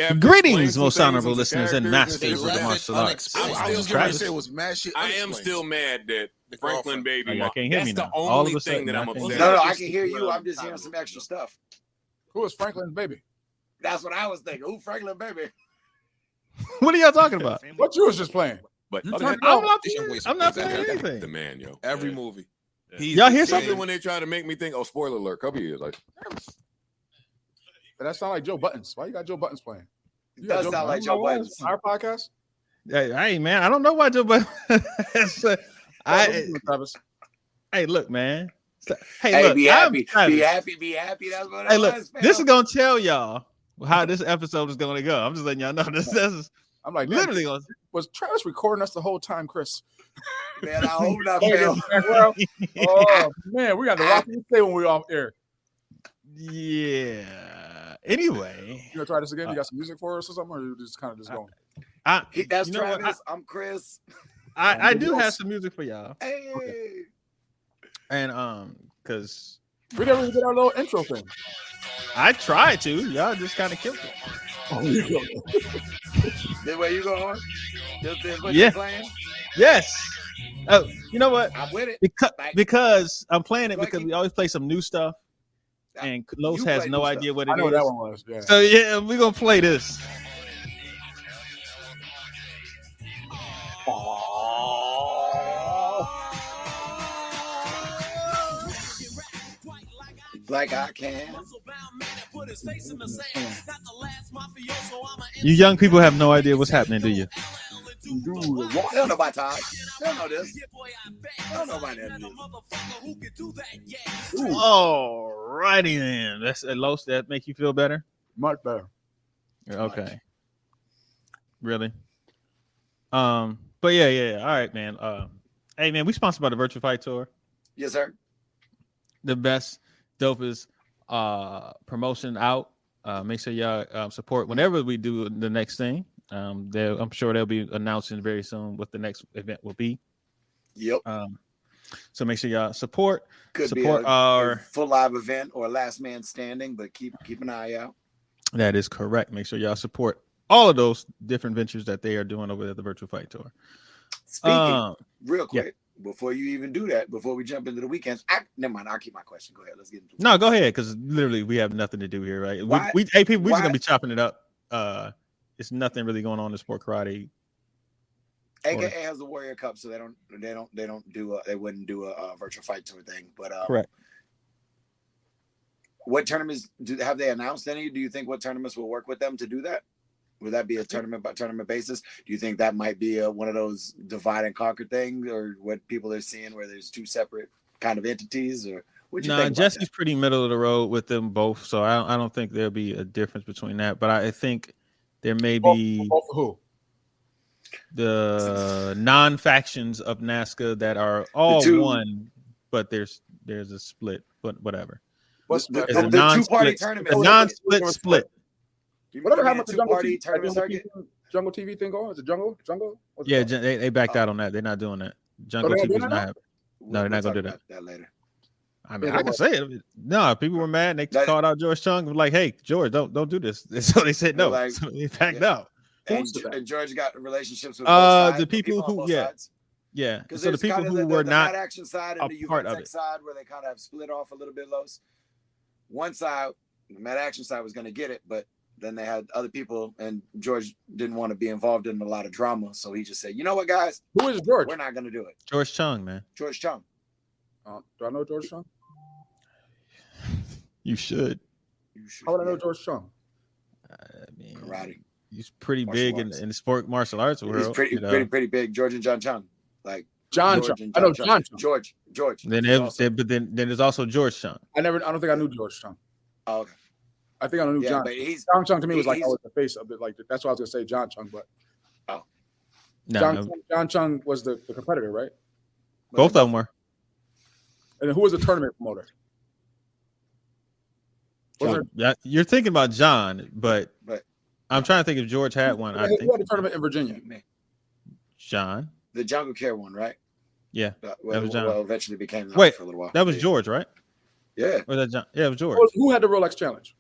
have Greetings, most honorable listeners and masters of the martial arts. I was going to say it was mad shit. I am still mad that Franklin Baby. Y'all can't hear me That's now. the All of only a sudden, thing that I'm y'all can't upset. hear me. No, I can hear you. I'm just hearing some extra stuff. Who is Franklin's baby? That's what I was thinking. Who Franklin Baby? What are y'all talking about? What you was just playing? But You other turned than it I'm off. not. I'm not playing anything. the man, yo. Every movie. Y'all hear Something something? when they try to make me think, oh, spoiler alert, couple years. Like, But that sound like Joe Buttons. Why you got Joe Buttons playing? You Does got sound like Joe Buttons. Our podcast? Hey, man, I don't know why Joe Budden. Travis. Hey, look, man. Hey, Hey, look, be happy. Travis. Be happy. Be happy. That's what Hey, it look, was, fam. this is gonna tell y'all how this episode is gonna go. I'm just letting y'all know this is I'm like, literally man, gonna. was Travis recording us the whole time, Chris? Man, I hope not, fam. Oh, man, we got to watch you say when we're off air. Yeah. Anyway, You gonna try this again? You got some music for us or something, or you just kind of just going? That's you know what? Travis. I'm Chris. I do have some music for y'all, Hey. and because We never even did our little intro thing. I tried to, y'all just kind of killed it. Oh, yeah. This way you going? This what Yeah. you playing? Yes. Oh, you know what? I'm with it. Because I'm playing it Go ahead, because keep- we always play some new stuff, and Los You has play no new idea stuff. what it I know is. what that one was. Yeah. So yeah, we're gonna play this. Like I can. You young people have no idea what's happening, do you? They don't know about Todd. They don't know this. They don't know about that. All righty then. That's Los. That make you feel better? Much better. Okay. Really? But yeah. All right, man. Hey, man, we sponsored by the Virtual Fight Tour. Yes, sir. The best, dopest promotion out. Make sure y'all support whenever we do the next thing. I'm sure they'll be announcing very soon what the next event will be. Yep. So make sure y'all support Could support be a our. full live event or last man standing, but keep an eye out. That is correct. Make sure y'all support all of those different ventures that they are doing over at the Virtual Fight Tour. Speaking real quick, before you even do that, before we jump into the weekends, never mind. I'll keep my question. Go ahead. Let's get into it. No, go ahead, because literally we have nothing to do here, right? Why- We're just why- gonna be chopping it up. It's nothing really going on in sport karate. AKA has the Warrior Cup, so they wouldn't do a virtual fight tour thing. But Correct. What tournaments have they announced any? Do you think what tournaments will work with them to do that? Would that be a tournament by tournament basis? Do you think that might be one of those divide and conquer things, or what people are seeing where there's two separate kind of entities, or what you think? About Jesse's that? pretty middle of the road with them both, so I don't think there'll be a difference between that. But I think there may be Both who? the non-factions of NASCA that are all two- one, but there's a split, but whatever. What's The It's a two-party non-split, tournament. a non-split split. Whatever You happened to mean a Jungle two-party TV? tournament circuit? Jungle TV thing going? Is it Jungle? What's it Yeah, called? they backed out on that. They're not doing that. Jungle they're not TV doing is that not now? happening. No, they're not We'll gonna do talk about that later. I mean, I can say it. No, people were mad. They That- called out George Chung. Was like, "Hey, George, don't do this." So they said no. Like, So they backed yeah. out. And, Who's that? and George got relationships with both sides, the people on who- both yeah. sides. Yeah. Because So the people who were the not Mad Action side and the a part of Juventus it. side, where they kind of have split off a little bit, Los. One side, the Mad Action side, was going to get it, but then they had other people, and George didn't want to be involved in a lot of drama, so he just said, "You know what, guys, Who is George? we're not going to do it." George Chung, man. George Chung. Do I know George Chung? You should. You should How would I know yeah. George Chung? I mean, Karate. he's pretty Martial big arts. in the sport martial arts world. He's pretty, you know. pretty big. George and John Chung, like John George Chung. and I know John Chung. George. Then He's also- but then there's also George Chung. I don't think I knew George Chung. Oh, okay. I think I knew Yeah, John. but he's John Chung to me was like he's- always the face of it. Like that's why I was gonna say John Chung, but No, John Chung was the competitor, right? both of them were. And then who was the tournament promoter? Was there, Yeah, you're thinking about John, but But- I'm trying to think if George had one. I who think had the tournament in Virginia? John. the Jungle Care one, right? Yeah, Well, was John. well, eventually became that Wait, for a little while. that was Yeah. George, right? Yeah. Or that John? Yeah, it was George. Who had the Rolex challenge?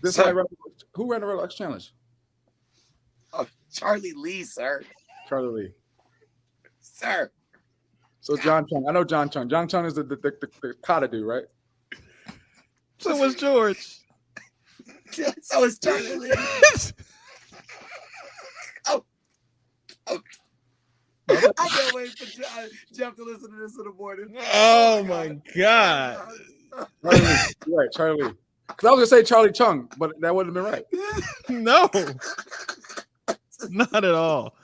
This Sir. night, who ran the Red X Challenge? Oh, Charlie Lee, sir. Charlie Lee. Sir. So John Chung. I know John Chung. John Chung is the kata dude, right? So was George. So is Charlie Lee. Oh. I can't wait for Jeff to listen to this in the morning. Oh my God. Charlie Lee. You're right, Charlie Lee. Because I was gonna say Charlie Chung, but that wouldn't have been right. No. Not at all.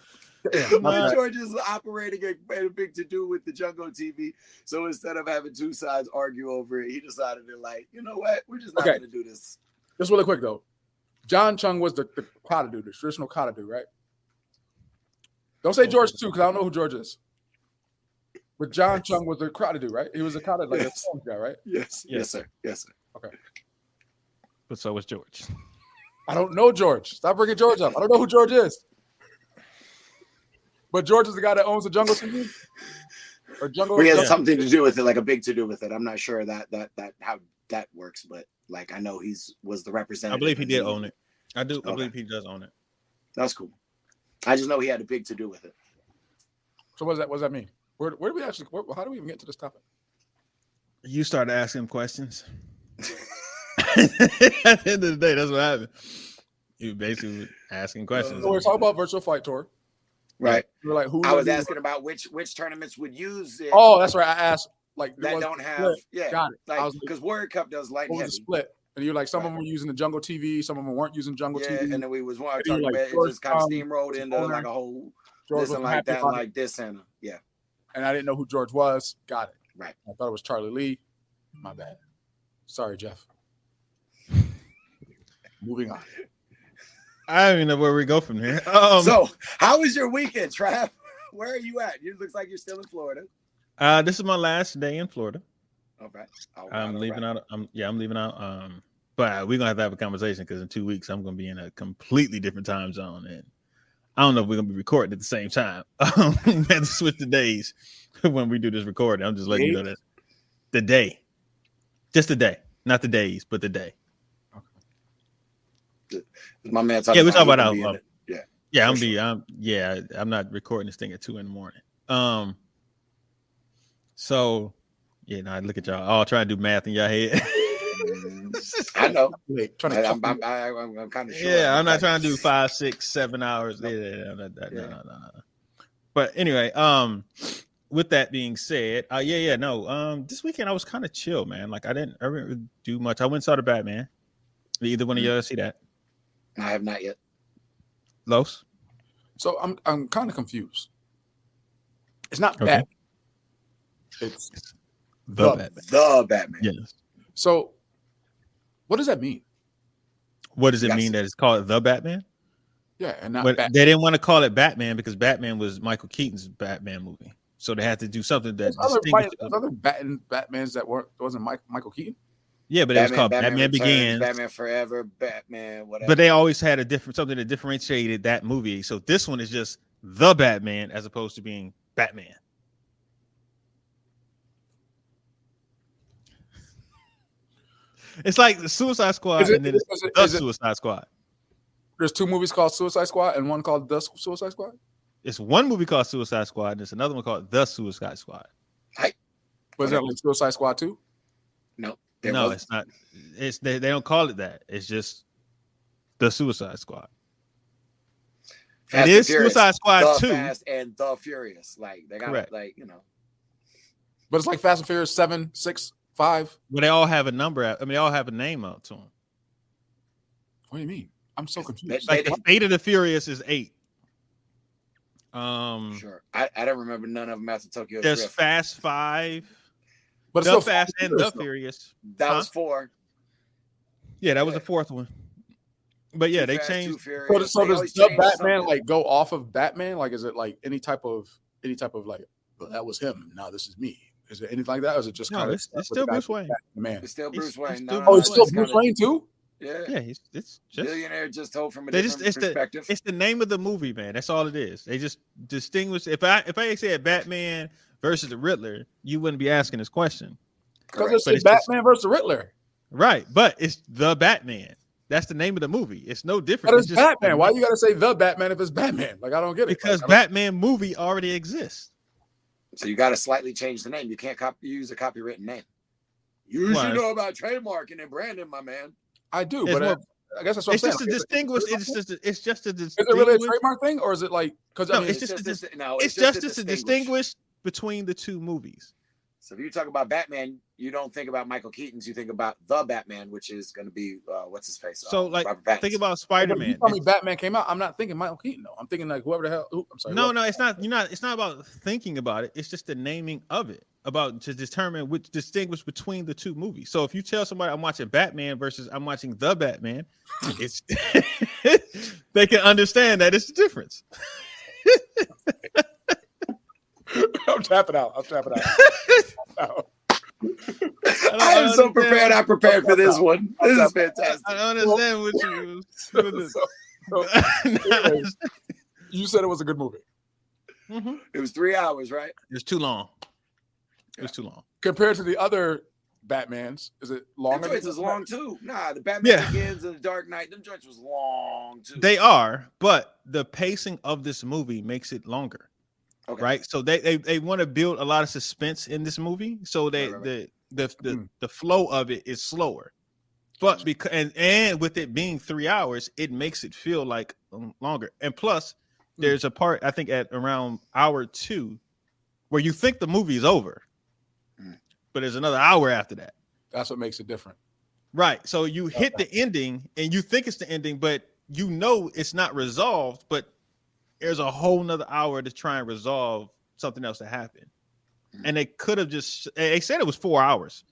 Damn, my bad. George is operating a big to do with the Jungle TV. So instead of having two sides argue over it, he decided to you know what? We're just not Okay. going to do this. Just really quick though. John Chung was the kata dude, the traditional kata dude, right? Don't say George too, because I don't know who George is. But John Chung was the kata dude, right? He was a kata like a strong guy, right? Yes, sir. Yes, sir. But so was George. I don't know George. Stop bringing George up. I don't know who George is. But George is the guy that owns the Jungle TV? Or Jungle? He has Jungle- something to do with it, like a big to do with it. I'm not sure that how that works, but I know was the representative. I believe he did own it. I do. I Okay. believe he does own it. That's cool. I just know he had a big to do with it. So what does that mean? Where do we actually? How do we even get to this topic? You started asking him questions. At the end of the day, that's what happened. You basically were asking questions. So we're talking about Virtual Fight Tour. Right. We're like, who? I was asking about which tournaments would use it Oh, that's right. I asked like there that was don't a have split. Got it. I like was like, because Warrior Cup does light and what was the heavy. split? And you're like, some of them were using the Jungle TV, some of them weren't using Jungle Yeah, TV. and then we was And talking you're like, about it George, just kind of steamrolled into owner, like a whole George this and wasn't like happy that, about it, like this and yeah. and I didn't know who George was. Got it. Right. I thought it was Charlie Lee. My bad. Sorry, Jeff. Moving on. I don't even know where we go from here. So, how was your weekend, Trav? Where are you at? You looks like you're still in Florida. This is my last day in Florida. Okay. I'm leaving out. I'm leaving out. But we're gonna have a conversation because in 2 weeks I'm gonna be in a completely different time zone, and I don't know if we're gonna be recording at the same time. We had to switch the days when we do this recording. I'm just letting you know that the day, just the day, not the days, but the day. My man. Yeah, we talk about he our. could be in it. Yeah, For I'm not recording this thing at 2 a.m. So yeah, now I look at y'all all trying to do math in your head. I know. Wait, trying to I'm kind of sure. Yeah, I'm not trying to do 5, 6, 7 hours. Yeah, no. But anyway, with that being said, this weekend I was kind of chill, man. Like I didn't really do much. I went and saw the Batman. Did either one of y'all see that? I have not yet. Los? So I'm kind of confused. It's not Okay. bad. It's The The- Batman. The Batman. Yes. so. What does that mean? What does it Yes. mean that it's called The Batman? Yeah, and not But bad. they didn't want to call it Batman because Batman was Michael Keaton's Batman movie. So they had to do something that distinguished There's other Batmans that wasn't Michael Keaton. Yeah, but it was called Batman Returns, Begins. Batman Forever, Batman, whatever. But they always had something that differentiated that movie. So this one is just The Batman as opposed to being Batman. It's like the Suicide Squad Is it- and then it's is it- The is it- Suicide Squad. There's 2 movies called Suicide Squad and one called The Suicide Squad. It's one movie called Suicide Squad and there's another one called The Suicide Squad. Was that like Suicide Squad 2? There No, was- it's not. They don't call it that. It's just The Suicide Squad. Fast It and is Furious, Suicide Squad The 2. Fast and The Furious. Like they got Correct. But it's like Fast and Furious 7, 6, 5. But they all have a number. They all have a name out to them. What do you mean? I'm so confused. They- Like the Fate of the Furious is 8. Sure. I don't remember none of them after Tokyo There's Drift. Fast 5, But it's The still Fast and The Furious, though. Furious. That Huh? was 4. Yeah, that was Yeah. the 4th one. But yeah, Too they Fast, Too changed. Furious. So They does always the change Batman something. like go off of Batman? Like, is it like any type of like, well, that was him. Now this is me. Is it anything like that? Or is it just No, kind of it's still Bruce Wayne. Man. It's still He's- Bruce Wayne. he's No, still no, Oh, no, it's still it's Bruce kinda- Wayne too. Yeah. Yeah, it's just Billionaire just told from a They different just- it's the- perspective. it's the name of the movie, man. That's all it is. They just distinguish. If I said Batman versus the Riddler, you wouldn't be asking this question, Because Correct. it's But the it's just- Batman versus the Riddler. right? But it's the Batman. That's the name of the movie. It's no But different. it's Batman. Why you gotta say the Batman if it's Batman? Like I don't get it. Because like, Batman movie already exists. So you got to slightly change the name. You can't use a copywritten name. You Why? should know about trademarking and branding, my man. I do, It's but more- I guess that's what It's I'm just saying. to distinguish. It's just to Is it really a distinguish. trademark thing, or is it like because No, I mean, it's just it's just to distinguish between the two movies. So if you talk about Batman, you don't think about Michael Keaton's. You think about the Batman, which is going to be what's his face. So like, Robert Pattinson. think about But Spider-Man. if you tell me Batman came out, I'm not thinking Michael Keaton though. I'm thinking like whoever the hell. I'm sorry. No, it's not. You're not. It's not about thinking about it. It's just the naming of it. About to determine which distinguish between the two movies. So if you tell somebody I'm watching Batman versus I'm watching the Batman, it's they can understand that it's the difference. I'm tapping out. I am so prepared. I prepared for this one. This is fantastic. I understand what you. Anyways, you said it was a good movie It was 3 hours, right? It's too long. It was too long. compared to the other Batmans. Is it Them longer? joints was long too. Nah, the Batman Yeah. Begins and the Dark Knight. Them joints was long too. They are, but the pacing of this movie makes it longer. Okay. Right? So they want to build a lot of suspense in this movie. So Right. the flow of it is slower. But because and with it being 3 hours, it makes it feel like longer. And plus, there's a part I think at around hour 2 where you think the movie is over, but there's another hour after that. That's what makes it different. Right. So you hit the ending and you think it's the ending, but you know it's not resolved, but there's a whole nother hour to try and resolve something else that happened. And they could have they said it was 4 hours.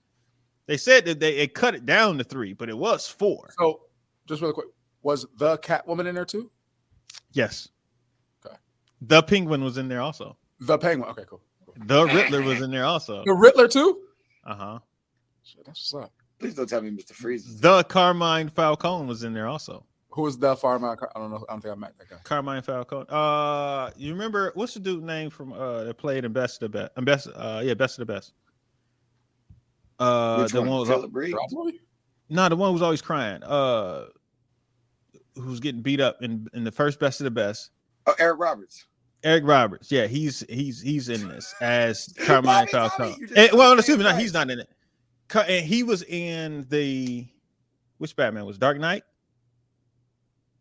They said that they cut it down to 3, but it was 4. So, just real quick, was the Catwoman in there too? Yes. Okay. The Penguin was in there also. The Penguin. Okay, cool. The Riddler was in there also. The Riddler too? Uh-huh. Shit, that's what's up. Please don't tell me Mr. Freeze. The Carmine Falcone was in there also. Who was the farmer? I don't know. I don't think I met that guy. Carmine Falcone. You remember what's the dude name from that played in Best of the Best? Best of the Best. Which The one? one was Philip Reed? Probably. no, the one who was always crying. Who's getting beat up in the first Best of the Best? Oh, Eric Roberts. Eric Roberts. Yeah, he's in this as Carmine Bobby, Falcone. you just Well, said excuse me, no, right. he's not in it. And he was in which Batman was Dark Knight?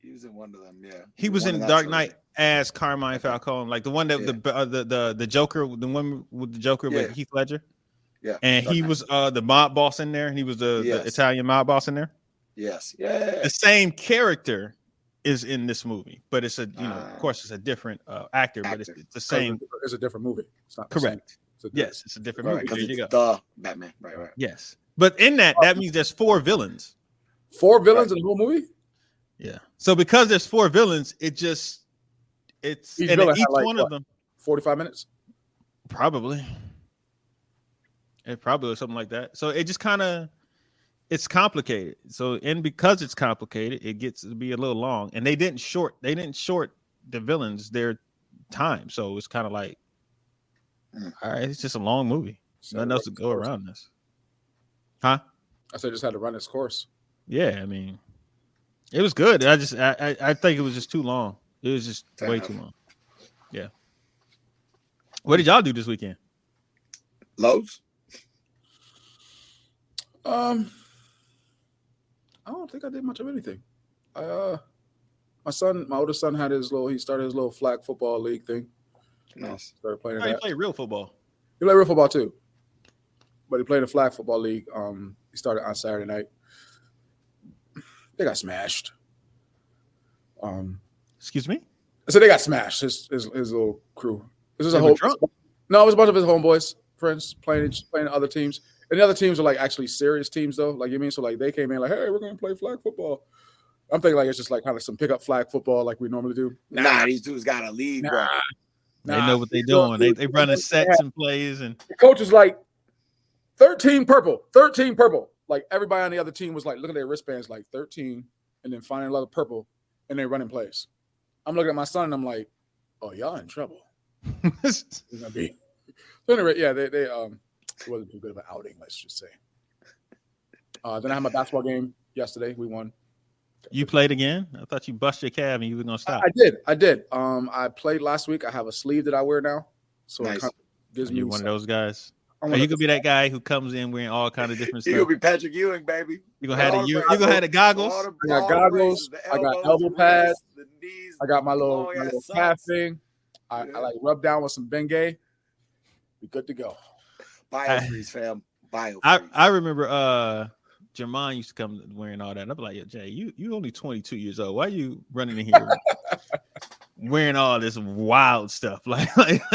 He was in one of them, yeah. He was one in that Dark trilogy. Knight as Carmine Falcone, like the one that the Joker, the one with the Joker with Heath Ledger. Yeah. And Dark he Knight. was the mob boss in there, and he was the Yes. Italian mob boss in there. Yes. Yeah. The same character is in this movie, but it's of course, it's a different actor, but it's the same. It's a different movie. It's not the same. Correct. It's a different- Yes, it's a different Right, movie. because There you it's go. the Batman. Right. Yes, but in that means there's 4 villains. 4 villains in the whole movie. Yeah. So because there's 4 villains, it's Each and villain each had, like, one what? of them 45 minutes. probably. It probably was something like that. So it just kind of it's complicated. So and because it's complicated, it gets to be a little long. And they didn't short the villains their time. So it's kind of like, all right, it's just a long movie. So Nothing else to go around this. Huh? I said just had to run its course. Yeah, I mean, it was good. I think it was just too long. It was just Fair way enough. too long. Yeah. What did y'all do this weekend? Lowe's? I don't think I did much of anything. My oldest son he started his little flag football league thing. Nice. Started playing Oh, you that. play real football. He played real football too. But he played a flag football league. He started on Saturday night. They got smashed. Excuse me? So they got smashed. His little crew. This is They a were whole drunk? No, it was a bunch of his homeboys, friends playing other teams. And the other teams are like actually serious teams though. Like you mean, so like they came in like, hey, we're gonna play flag football. I'm thinking like it's just like kind of some pickup flag football like we normally do. Nah, these dudes got a league, bro. They know what they're doing. They running sets and plays and The coach was like 13 purple. Like everybody on the other team was like, look at their wristbands, like 13, and then finding another purple, and they're running plays. I'm looking at my son and I'm like, oh, y'all in trouble. It's gonna be. So anyway, yeah, they it wasn't too good of an outing, let's just say. Then I had my basketball game yesterday. We won. You played again? I thought you bust your calf and you were gonna stop. I did. I played last week. I have a sleeve that I wear now, so Nice. it kind of gives me You're one of those guys. I'm Are one you of gonna be that guy who comes in wearing all kind of different You stuff? gonna be Patrick Ewing, baby. You gonna have the goggles? All the- I got all the goggles, braces, the I got elbows, elbow the pads, wrists, the knees, I got my little long-ass calf socks. thing. I Yeah. like rub down with some Bengay. Be good to go. Biofreeze, fam. Biofreeze. I remember Jermon used to come wearing all that. And I'm like, yo, Jay, you only 22 years old. Why are you running in here wearing all this wild stuff? Like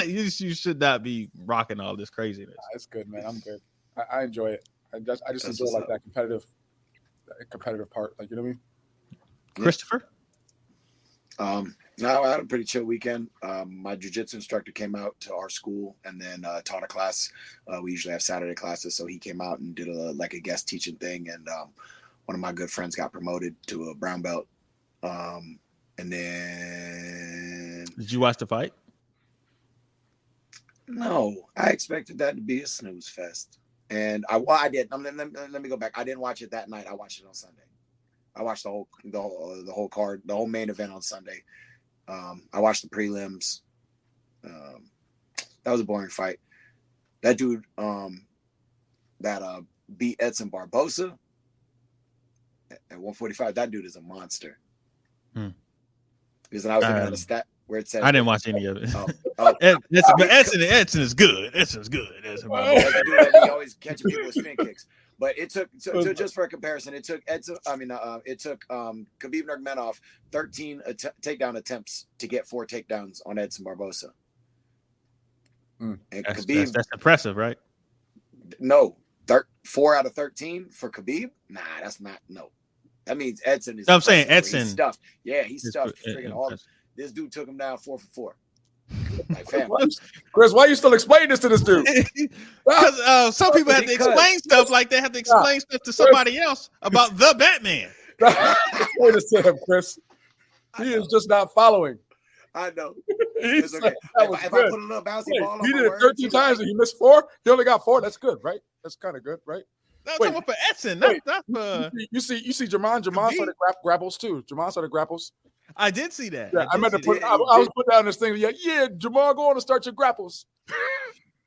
you should not be rocking all this craziness. It's good, man. I'm good. I enjoy it. I just That's enjoy what's like up. that competitive part. Like, you know what I mean? Christopher? No, I had a pretty chill weekend. My jiu-jitsu instructor came out to our school and then taught a class. We usually have Saturday classes, so he came out and did a guest teaching thing. And one of my good friends got promoted to a brown belt. And then Did you watch the fight? no, I expected that to be a snooze fest, and I did. Let me go back. I didn't watch it that night. I watched it on Sunday. I watched the whole card, the whole main event on Sunday. I watched the prelims. That was a boring fight. That dude that beat Edson Barbosa at 145. That dude is a monster. Because I was looking at a stat where it said I didn't watch any of it. Oh, But Edson is good. Edson's good. Edson that's the dude that he always catching people with spin kicks. But it took so just for a comparison, it took Khabib Nurmagomedov 13 takedown attempts to get 4 takedowns on Edson Barbosa. And Khabib, that's impressive, right? no, 4 out of 13 for Khabib. Nah, that's not no. That means Edson is. I'm saying impressive, bro. Edson. He's stuffed. Yeah, he's It's stuffed. impressive. Friggin' all. This dude took him down 4 for 4. Like, fam. Chris, why you still explaining this to this dude? Because some people have to Because- explain stuff like they have to explain stuff to somebody else about the Batman. Explain this to him, Chris. He is just not following. I know. He It's said okay. that If was I good. put a little bouncy Wait, ball on he my did it words, 13 times and he missed 4. He only got 4. That's good, right? That's kind of good, right? No, I'm Wait. talking about for Edson, Wait. not for. You see Jermon started grapples too. Jermon started grapples. I did see that. Yeah, I meant to did put. see I that. was put down this thing. Yeah, Jermon, go on and start your grapples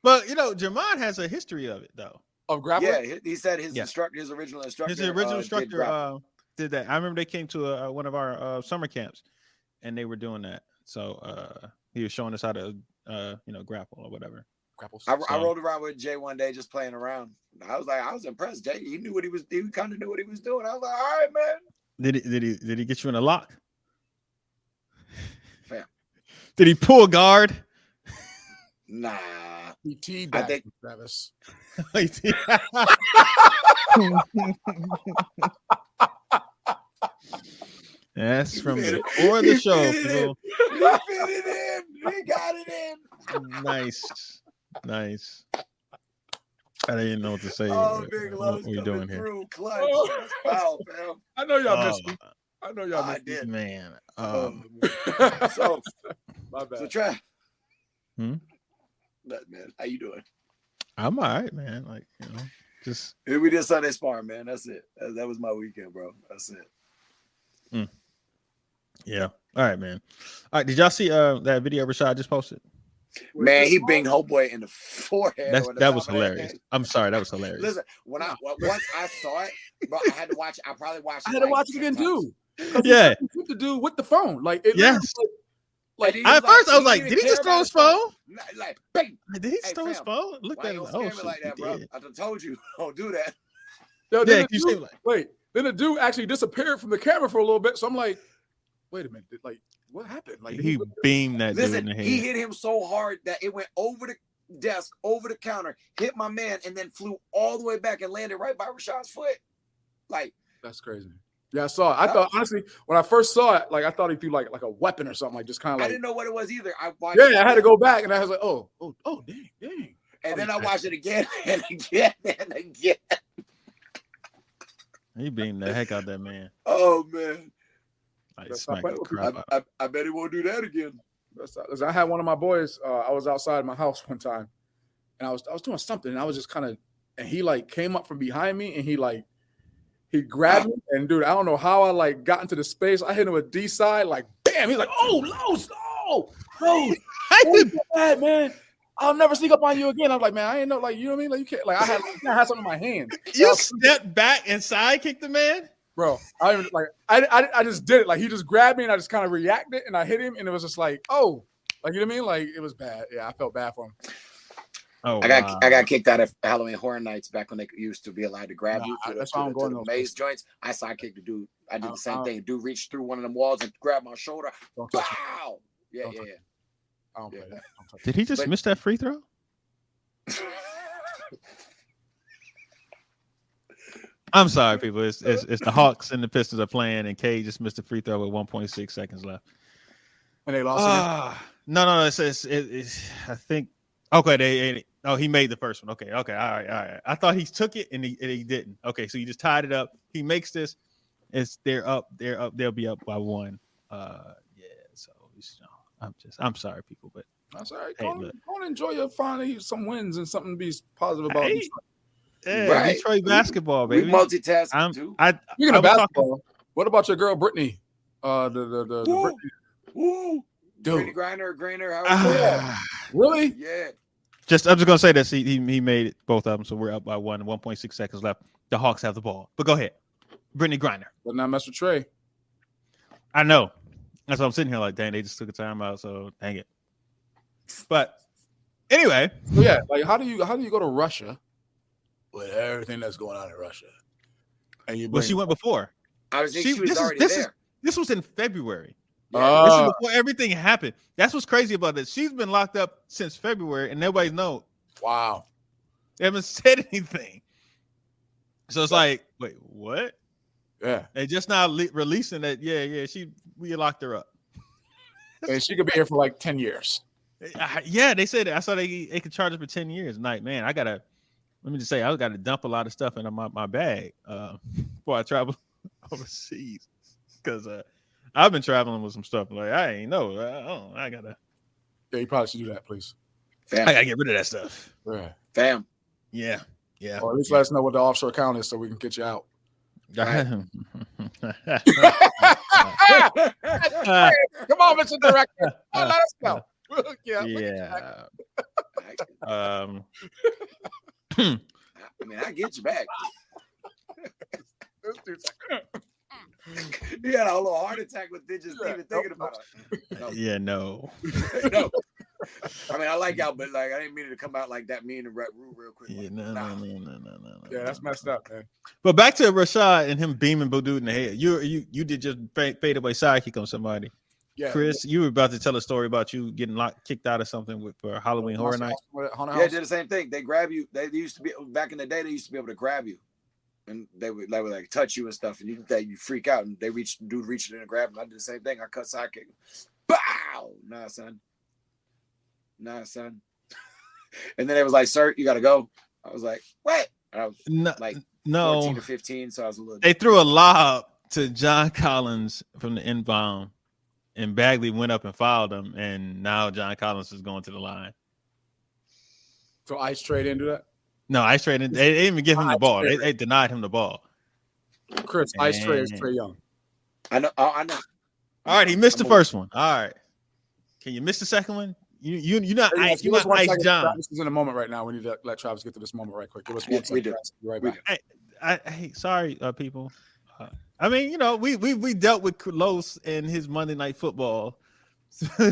But Jermon has a history of it though. of grappling. Yeah, he said his Yeah. instructor, his original instructor, His original did instructor grapple. did that. I remember they came to one of our summer camps, and they were doing that. So he was showing us how to grapple or whatever. Grapples. I rolled around with Jay one day just playing around. I was impressed. Jay, he knew what he was. He kind of knew what he was doing. I was like, all right, man. Did he get you in a lock? Fam. Did he pull guard? Nah. He teed I that, think- Travis. That's from He before the show, fit it in. people. He fit it in. He got it in. Nice. I didn't even know what to say. Oh, Big What Love's are we coming doing here? through. Clutch. Oh. That's foul, fam. I know y'all missed Oh, me. I know y'all I missed me. did. man. So, My bad. so Trav. Hmm? Nothing, man. How you doing? I'm all right, man. Like, just We did Sunday sparring, man. That's it. That was my weekend, bro. That's it. yeah. All right, man. All right. Did y'all see that video Rashad just posted? Man, he banged Homeboy in the forehead. or the That top was of the hilarious. head. I'm sorry, that was hilarious. Listen, once I saw it, bro, I had to watch. I probably watched. I had to watch it again 10 times. too. 'Cause Yeah. it's what to do with the phone. Like, it Yes. like And he At was first, I was he like, didn't did he care just throw about his phone? Like, bang. Did he Hey, throw his fam, phone? Look Why at you him. gonna Oh, scare me like that, he bro? did. I done told you, don't do that. Yo, Yeah, then the you dude- seem like wait, then the dude actually disappeared from the camera for a little bit. So I'm like, wait a minute, like, what happened? Like, he beamed that dude in Listen, the he head. hit him so hard that it went over the desk, over the counter, hit my man, and then flew all the way back and landed right by Rashad's foot. Like, That's crazy. Yeah, I saw it. I thought honestly, when I first saw it, like I thought he threw like a weapon or something, like just kind of I like. didn't know what it was either. I watched Yeah, it I had to again, go back, and I was like, oh, dang. and then I watched it again and again and again. He beamed the heck out that man. Oh man, Like, That's smacked not the bad. crap out. I bet he won't do that again. Listen, I had one of my boys. I was outside my house one time, and I was doing something, and I was just kind of, and he like came up from behind me, and he like He grabbed me, and dude, I don't know how I like got into the space. I hit him with D side, like bam. He's like, "Oh, no, bad, man. I'll never sneak up on you again." I'm like, "Man, I ain't know, like, you know what I mean? Like, you can't, like, I had something in my hand." You stepped back and sidekicked the man, bro. I just did it. Like, he just grabbed me, and I just kind of reacted, and I hit him, and it was just like, oh, like, you know what I mean? Like, it was bad. Yeah, I felt bad for him. Oh, I got kicked out of Halloween Horror Nights back when they used to be allowed to grab you to that's why I'm going the to maze joints. I sidekicked the dude. I did the same thing. Dude reached through one of them walls and grabbed my shoulder. Wow. Yeah. I don't play that. Did he just miss that free throw? I'm sorry, people. It's the Hawks and the Pistons are playing, and K just missed a free throw with 1.6 seconds left. And they lost. No. It's I think. Okay, he made the first one. Okay, all right. I thought he took it and he didn't. Okay, so he just tied it up. He makes this. They're up. They'll be up by one. So I'm sorry, people, but that's all right. Hey, go and enjoy your finally some wins and something to be positive about. Hey, right. Detroit basketball, baby. We multitask too. Speaking of basketball, what about your girl Brittany? The Brittany Griner. Really? Yeah. I'm just gonna say that he made it, both of them, so we're up by 1.6 seconds left. The Hawks have the ball, but go ahead, Brittany Griner. But not mess with Trey. I know. That's why I'm sitting here like, dang, they just took a timeout, so dang it. But anyway, yeah, like how do you go to Russia with everything that's going on in Russia? And she went before. I was thinking she was already there. This was in February. Yeah. This is before everything happened. That's what's crazy about this. She's been locked up since February, and nobody's known. Wow. They haven't said anything. So it's like, wait, what? Yeah. They just now releasing that. Yeah. We locked her up, and she could be here for like 10 years. Yeah, they said that. I saw they could charge her for 10 years. Like, man, I gotta dump a lot of stuff into my bag before I travel overseas, because I've been traveling with some stuff. Like, I ain't know. I gotta. Yeah, you probably should do that, please. Fam. I gotta get rid of that stuff. Yeah. Fam. Yeah. Or at least let us know what the offshore account is so we can get you out. Right. Come on, Mr. Director. Let us go. Yeah. I mean, I get you back. You had a little heart attack with it just even thinking about it. No. Yeah, no. No. I mean, I like y'all, but like I didn't mean it to come out like that mean and real quick. Yeah, no. Yeah, that's messed up, man. But back to Rashad and him beaming Dude in the head. You did just fade away sidekick on somebody. Yeah, Chris, you were about to tell a story about you getting kicked out of something for Halloween Horror Night. Yeah, they did the same thing. They grab you. They used to be back in the day. They used to be able to grab you, and they would like touch you and stuff, and you freak out. And dude reached in and grabbed him. I did the same thing. I cut sidekick. Bow. Nah, son. And then it was like, "Sir, you got to go." I was like, "What?" I was like 14 or 15, so I was a little. They threw a lob to John Collins from the inbound, and Bagley went up and fouled him, and now John Collins is going to the line. So Ice Trey didn't do that? No, Ice Trey didn't. They didn't even give him the ball. They denied him the ball. Chris, Ice Trey is Trae Young. I know. All right, he missed the first one. All right, can you miss the second one? You're not Ice. You're not Ice John. This is in a moment right now. We need to let Travis get to this moment right quick. Give us 1 second. We do. Be right back. Hey, sorry, people. I mean, we dealt with Carlos and his Monday Night Football.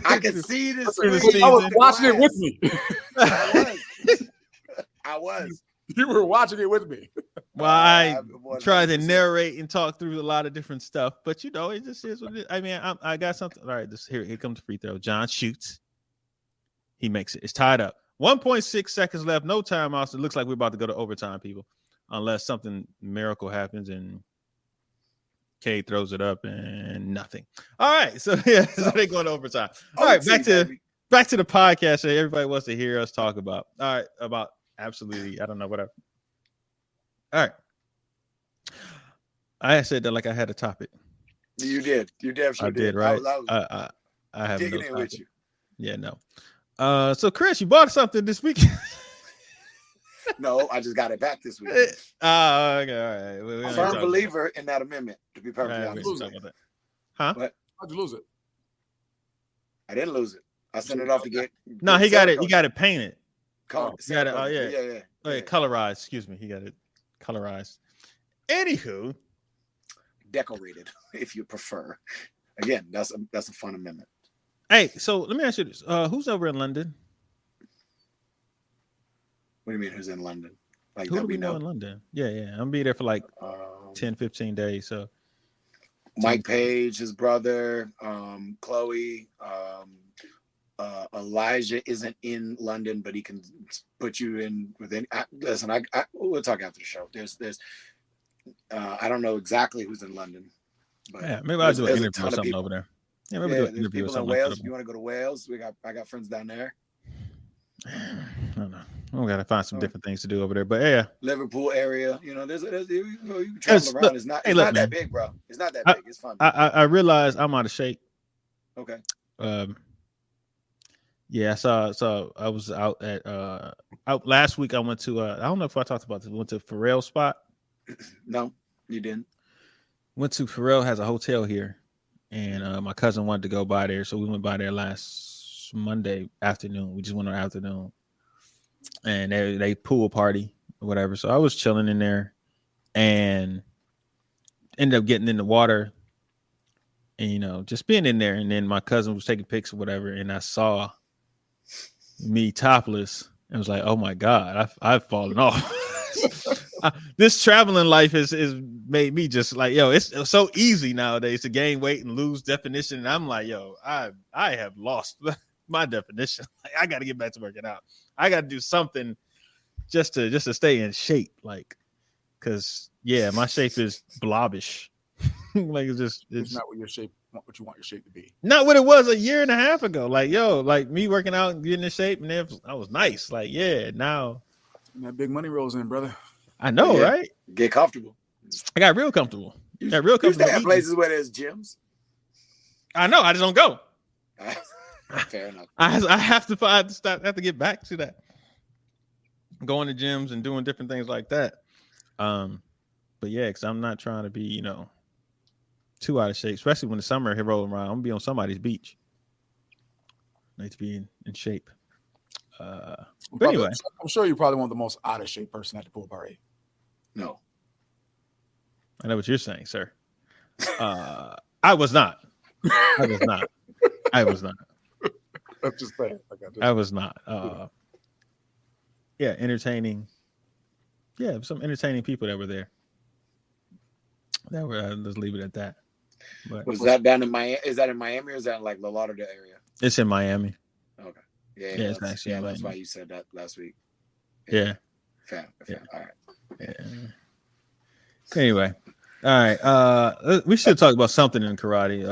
I can see this. I was watching it with me. I was. You were watching it with me. Well, I tried to narrate and talk through a lot of different stuff, but it just is what it is. I mean, I got something. All right, here comes the free throw. John shoots. He makes it. It's tied up. 1.6 seconds left. No timeouts. It looks like we're about to go to overtime, people, unless something miracle happens and K throws it up and nothing. All right, so so they going to overtime. All right, back to the podcast that everybody wants to hear us talk about. All right, about absolutely, I don't know, whatever. All right, I said that like I had a topic. You did. You definitely did. Right. I have no topic with you. Yeah, no. So Chris, you bought something this weekend. No, I just got it back this week. Oh, okay, all right. We I'm ain't a talking firm about believer in that amendment, to be that. perfectly All right, we honest. ain't talking about that. Huh? But How'd you lose it? I didn't lose it. I sent it off to get. No, he got it. He Cerakote. got it painted. Code, You got it. Oh, Cerakote. yeah. yeah. Oh, yeah, colorized. Excuse me. He got it colorized. Anywho, Decorated, if you prefer. Again, that's a fun amendment. hey, so let me ask you this: who's over in London? What do you mean? Who's in London? Like Who that do we we know know? in London? Yeah, yeah. I'm gonna be there for like Um, 10, 15 days. So Mike Page, his brother, Chloe, Elijah isn't in London, but he can put you in within. Listen, we'll talk after the show. There's, I don't know exactly who's in London, but yeah, maybe I'll do an there's a interview ton or of something people. over there. Yeah, maybe do Yeah, an there's interview or people in something. Wales. Like If you want to go to Wales, I got friends down there. I don't know. We gotta find some different things to do over there. But yeah, Liverpool area, you know, you can It's- travel look, around. It's not, hey, it's look, not man. that big, bro. It's not that big. It's fun. I realize I'm out of shape. Okay. Yeah, so I was out at out last week. I went to I don't know if I talked about this. Went to Pharrell spot. No, you didn't. Went to Pharrell has a hotel here, and my cousin wanted to go by there, so we went by there last Monday afternoon. We just went on afternoon, and they pool party or whatever. So I was chilling in there, and ended up getting in the water, and just being in there. And then my cousin was taking pics or whatever, and I saw me topless, and was like, "Oh my god, I've fallen off." This traveling life has made me just like, yo, it's so easy nowadays to gain weight and lose definition. And I'm like, yo, I have lost my definition. Like, I got to get back to working out. I got to do something just to stay in shape. Like, cause yeah, my shape is blobbish. Like It's it's not what what you want your shape to be. not what it was a year and a half ago. Like, yo, like me working out and getting in shape, and I was nice. Like, yeah, now And that big money rolls in, brother. I know, Yeah. right? Get comfortable. I got real comfortable. You Got real you stay comfortable. at eating. places where there's gyms. I know. I just don't go. Fair enough. I have to get back to that. Going to gyms and doing different things like that. But yeah, because I'm not trying to be, too out of shape, especially when the summer here rolling around. I'm gonna be on somebody's beach. Need to be in shape. But anyway, I'm sure you probably want the most out of shape person at the pool party. No. I know what you're saying, sir. I was not. I was not. I was not. That's just saying. I was not. Yeah, entertaining. Yeah, some entertaining people that were there. Let's leave it at that. But Was that down in Miami? Is that in Miami or is that in like the Lauderdale area? it's in Miami. Okay. Yeah, it's that's, actually in that's Miami. why you said that last week. Yeah. Fair. Yeah. All right. Yeah. Anyway, all right. We should talk about something in karate.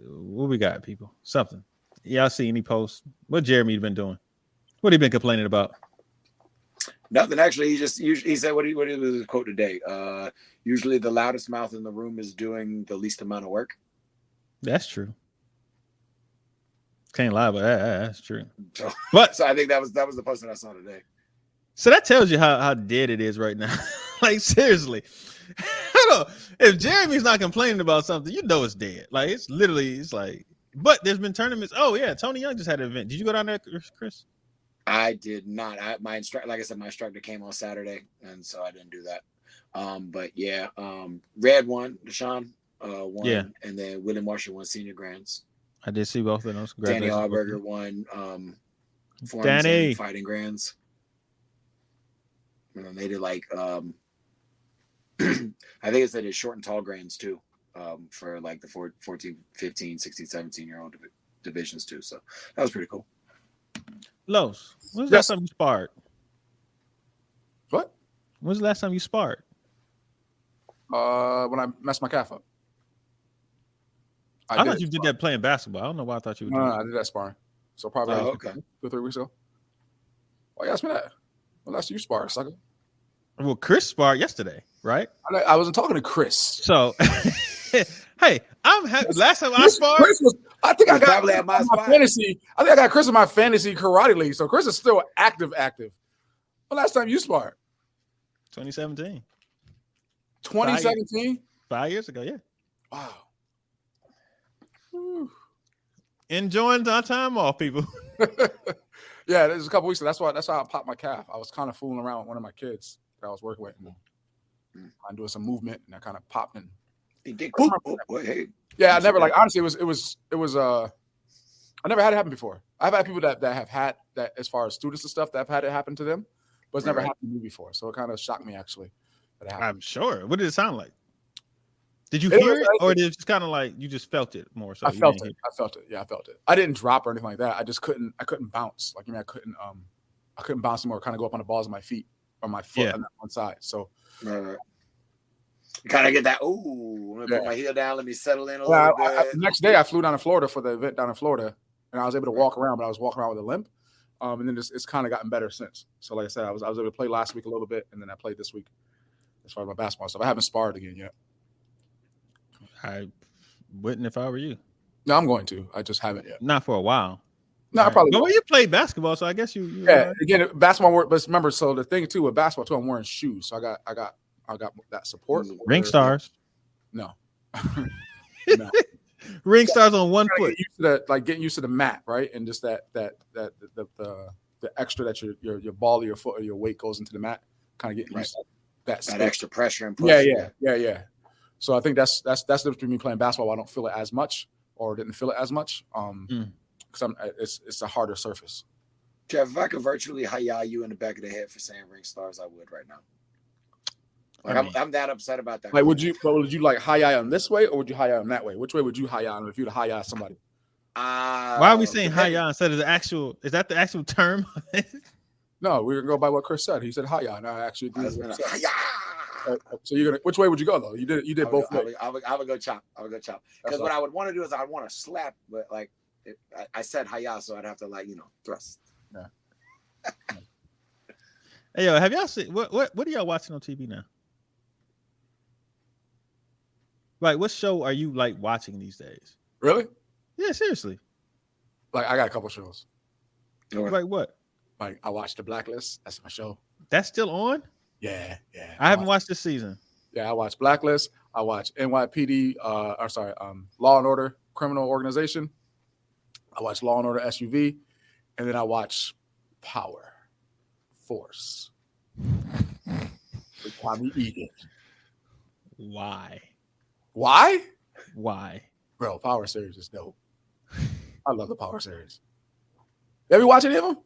What we got, people? Something. Y'all see any posts? What Jeremy been doing? What he been complaining about? Nothing actually. He said what was his quote today. Usually the loudest mouth in the room is doing the least amount of work. That's true. Can't lie about that. That's true. So, But so I think that was the post that I saw today. so that tells you how dead it is right now. Like seriously. Hold on. If Jeremy's not complaining about something, it's dead. Like it's like, but there's been tournaments. Oh yeah, Tony Young just had an event. Did you go down there, Chris? I did not. My instructor came on Saturday, and so I didn't do that. But yeah, Red won, Deshaun won, Yeah. and then Willie Marshall won senior grands. I did see both of those. Danny Congratulations. Allberger won Danny. fighting grands. And then they did like I think it said it's short and tall grands too, for like the 14, 15, 16, 17-year-old divisions too. So that was pretty cool. Los, when's the last time you sparred? What? When's the last time you sparred? When I messed my calf up. I thought you did that playing basketball. I don't know why I thought you would do No, that. I did that sparring. So probably okay. 2 or 3 weeks ago. Why you ask me that? Well, last you sparred, sucker. Well, Chris sparred yesterday, right? I wasn't talking to Chris. So, hey, I'm happy. Last time I Chris sparred, was, I think I He's got probably Chris at my in spot. fantasy. I think I got Chris in my fantasy karate league. So Chris is still active. When last time you sparred? 2017. 2017. 5 years ago, yeah. Wow. Whew. Enjoying our time off, people. Yeah, this is a couple weeks ago. That's how I popped my calf. I was kind of fooling around with one of my kids that I was working with. I'm doing some movement, and I kind of popped in. He did. Oh, boy, hey. Yeah, I never honestly. It was. I never had it happen before. I've had people that have had that as far as students and stuff that have had it happen to them, but it's never happened to me before. So it kind of shocked me actually. That it happened. I'm sure. What did it sound like? Did you hear it, or did it just kind of like you just felt it more? So I felt it. Yeah, I felt it. I didn't drop or anything like that. I just couldn't. I couldn't bounce. Like I couldn't bounce anymore. Kind of go up on the balls of my feet or my foot on that one side. So. You kind of get that. Ooh, let me put my heel down. Let me settle in a little bit. The next day, I flew down to Florida for the event down in Florida, and I was able to walk around, but I was walking around with a limp. And then it's kind of gotten better since. So, like I said, I was able to play last week a little bit, and then I played this week as far as my basketball stuff. I haven't sparred again yet. I wouldn't if I were you. No, I'm going to. I just haven't yet. Not for a while. No, I probably. But when you played basketball, so I guess you. Yeah, again, basketball. But remember, so the thing too with basketball too, I'm wearing shoes, so I got that support. Ring stars. No. No. Ring stars on one foot. Getting used to the mat, right? And just the extra that your ball or your foot or your weight goes into the mat, kind of getting used to that extra pressure and push. Yeah. So I think that's the difference between me playing basketball. I don't feel it as much, or didn't feel it as much, because it's a harder surface. Jeff, if I could virtually hi-ya you in the back of the head for saying ring stars, I would right now. Like I'm that upset about that. Like, would you like hi-ya on this way, or would you hi-ya on that way? Which way would you hi-ya on if you'd hi-ya somebody? Why are we saying hi-ya instead of the actual? Is that the actual term? No, we're gonna go by what Chris said. He said hi-ya, and I actually agree with what he said. Hi-ya! So you're gonna, which way would you go though? You did both ways. I would go chop. Because what I would want to do is I want to slap, but like I said hi-ya, so I'd have to thrust. Yeah. Hey yo, have y'all seen what are y'all watching on TV now? Like, what show are you like watching these days? Really? Yeah, seriously. Like, I got a couple shows. Like what? Like, I watched The Blacklist. That's my show. That's still on? Yeah. I haven't watched this season. Yeah, I watched Blacklist. I watched NYPD. Law and Order Criminal Organization. I watched Law and Order SUV, and then I watched Power Force with Tommy Egan. Why? Bro, Power series is dope. I love the Power series. Have you watched any of them?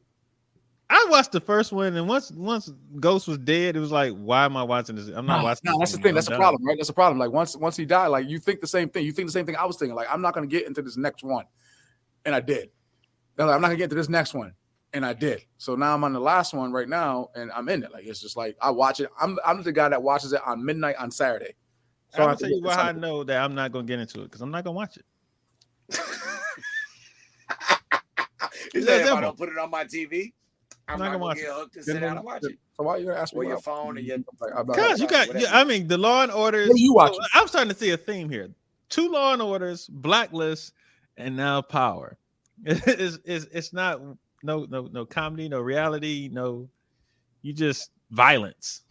I watched the first one, and once Ghost was dead, it was like, why am I watching this? I'm not watching. No, that's the thing. That's the problem, right? That's the problem. Like once he died, like you think the same thing. You think the same thing I was thinking. Like, I'm not gonna get into this next one, and I did. Like, I'm not gonna get into this next one, and I did. So now I'm on the last one right now, and I'm in it. Like, it's just like I watch it. I'm the guy that watches it on midnight on Saturday. So I'll tell you why I know that I'm not gonna get into it, because I'm not gonna watch it. He said, if I don't put it on my TV, I'm not gonna get hooked and sit down and watch it. So why are you gonna ask me? Or your phone and your because you got. I mean, the Law and Orders. What are you watching? I'm starting to see a theme here. 2 Law and Orders, Blacklist, and now Power. It's not no comedy, no reality, no. You just violence.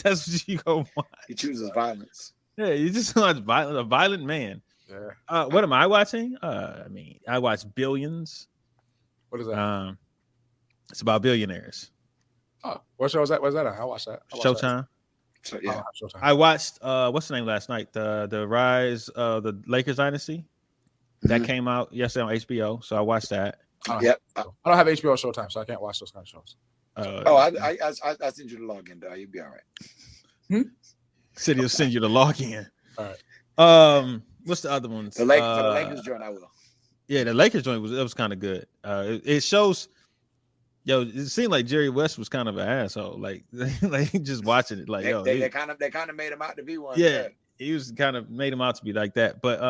That's what you go watch. He chooses violence. Yeah, you just watch a violent man. Yeah. What am I watching? I watch Billions. What is that? It's about billionaires. Oh, what show is that? What's that on? I watched that. Showtime. So, yeah. Showtime. I watched what's the name last night? The Rise of the Lakers Dynasty. That came out yesterday on HBO, so I watched that. Yep. I don't have HBO Showtime, so I can't watch those kind of shows. I sent you the login, though. You'll be all right. City will send you the login. All right. What's the other ones? For the Lakers joint, I will. Yeah, the Lakers joint was kind of good. It shows. Yo, it seemed like Jerry West was kind of an asshole. Like just watching it, like they kind of made him out to be one. Yeah, he was kind of made him out to be like that. But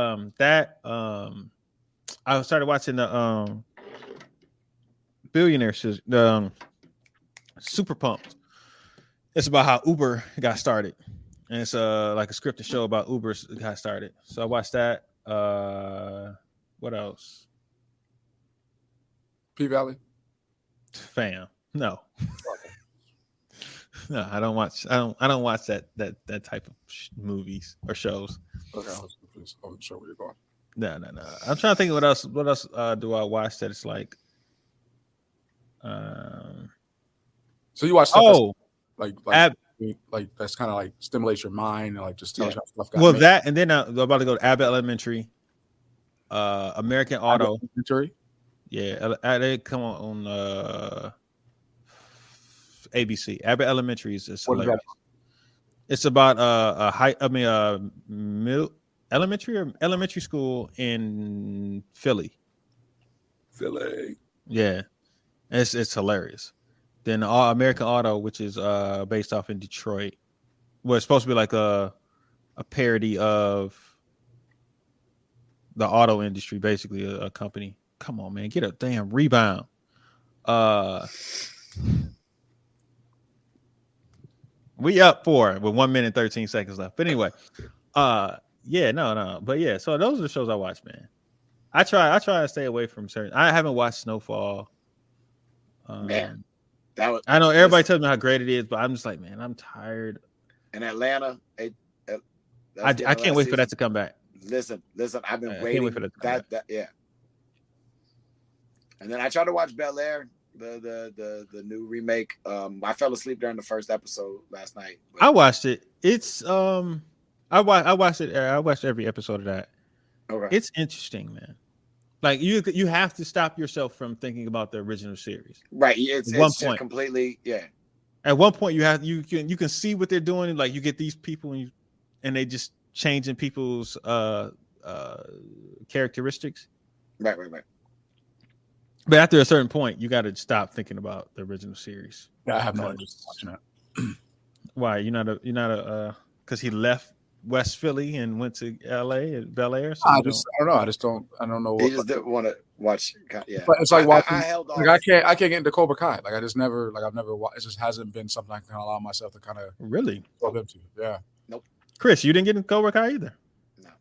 I started watching the Billionaire, Super Pumped. It's about how Uber got started, and it's like a scripted show about Uber got started. So I watched that. What else? P Valley. Fam, no. No, I don't watch. I don't watch that type of movies or shows. Okay, I'm sure where you're going. No. I'm trying to think of what else. What else do I watch that it's like? So you watch stuff Like that's kind of like stimulates your mind and like just tells you how stuff got well made. that, and then I'm about to go to Abbott Elementary, American Auto. Elementary? Yeah, they come on ABC. Abbott Elementary is What is hilarious. that? It's about middle elementary school in Philly. Philly. Yeah, it's hilarious. Then American Auto, which is based off in Detroit, well, it's supposed to be like a parody of the auto industry, basically a company. Come on, man, get a damn rebound. We up 4 with 1 minute 13 seconds left. But anyway, yeah, no. But yeah, so those are the shows I watch, man. I try to stay away from certain. I haven't watched Snowfall. Man, that was. I know everybody tells me how great it is, but I'm just like, man, I'm tired. In Atlanta, I can't wait for that to come back. Listen. I've been I can't waiting wait for for that. that. Yeah. And then I tried to watch Bel Air, the new remake. I fell asleep during the first episode last night. But I watched it. It's I watched it. I watched every episode of that. okay. It's interesting, man. Like you have to stop yourself from thinking about the original series. Right. It's One just point. completely. Yeah. At one point, you can see what they're doing. Like you get these people and they just changing people's characteristics. Right. But after a certain point, you got to stop thinking about the original series. Yeah, I have no interest in watching that. Why you're not a because he left West Philly and went to L.A. and Bel Air. So I don't know. I don't know. He just didn't want to watch. Yeah. But it's like watching. I held on. Like I can't get into Cobra Kai. Like I've never. It just hasn't been something I can allow myself to kind of really go into. Yeah. Chris, you didn't get in Cobra Kai either. No.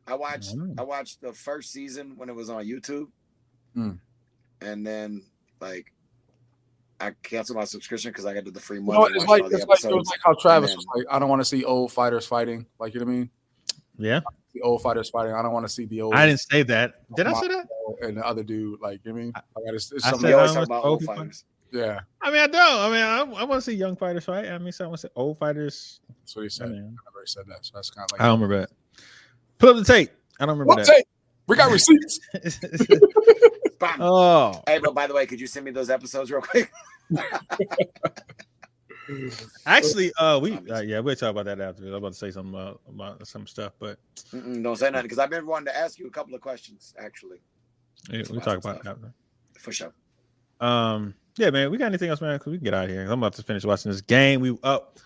I watched the first season when it was on YouTube. And then like I canceled my subscription because I got to the free month. It's like how Travis was like, I don't want to see old fighters fighting. Like, you know what I mean? Yeah. The old fighters fighting. I don't want to see the old. I didn't say that. Did I say that? And the other dude, like, you know what I mean? It's I something. said You always I talk don't about want old people fighters. Yeah. I mean, I don't. I want to see young fighters fight. I mean, so I want to say old fighters. That's what he said. I I mean, never said that. So that's kind of like. I don't remember that. Put up the tape. I don't remember What that. tape? We got receipts. Bam. Oh, Hey, but by the way, could you send me those episodes real quick? actually, we'll talk about that after. I'm about to say something about some stuff, but Don't say nothing because I've been wanting to ask you a couple of questions actually. yeah, we'll talk about it after. For sure. Yeah, man. We got anything else, man? Because we can get out of here. I'm about to finish watching this game. We up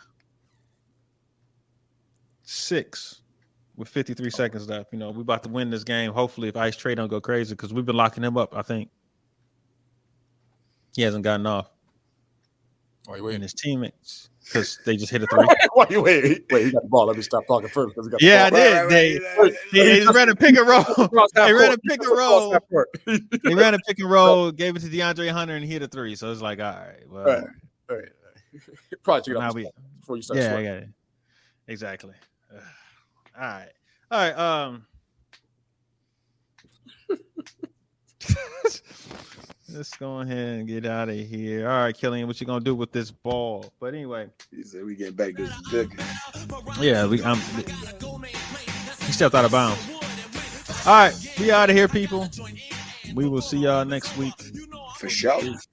6 with 53 seconds left. You know, we about to win this game. Hopefully, if Ice Trey don't go crazy, because we've been locking him up. I think he hasn't gotten off. Why you And waiting? his teammates, because they just hit a 3. Why you waiting? Wait, he got the ball. Let me stop talking first because he got the Yeah, I ball. did. Right. They just ran a pick and roll. They ran a pick and roll. Cross half court. They ran a pick and roll, gave it to DeAndre Hunter, and he hit a 3. So it's like, all right, well, Right. Probably took it now off we, before you start yeah, I sweating. got it. Exactly. All right. Let's go ahead and get out of here. All right, Killian, what you gonna do with this ball? But anyway, He said we get back this good. yeah, he stepped out of bounds. All right, we out of here, people. We will see y'all next week. For sure. Peace.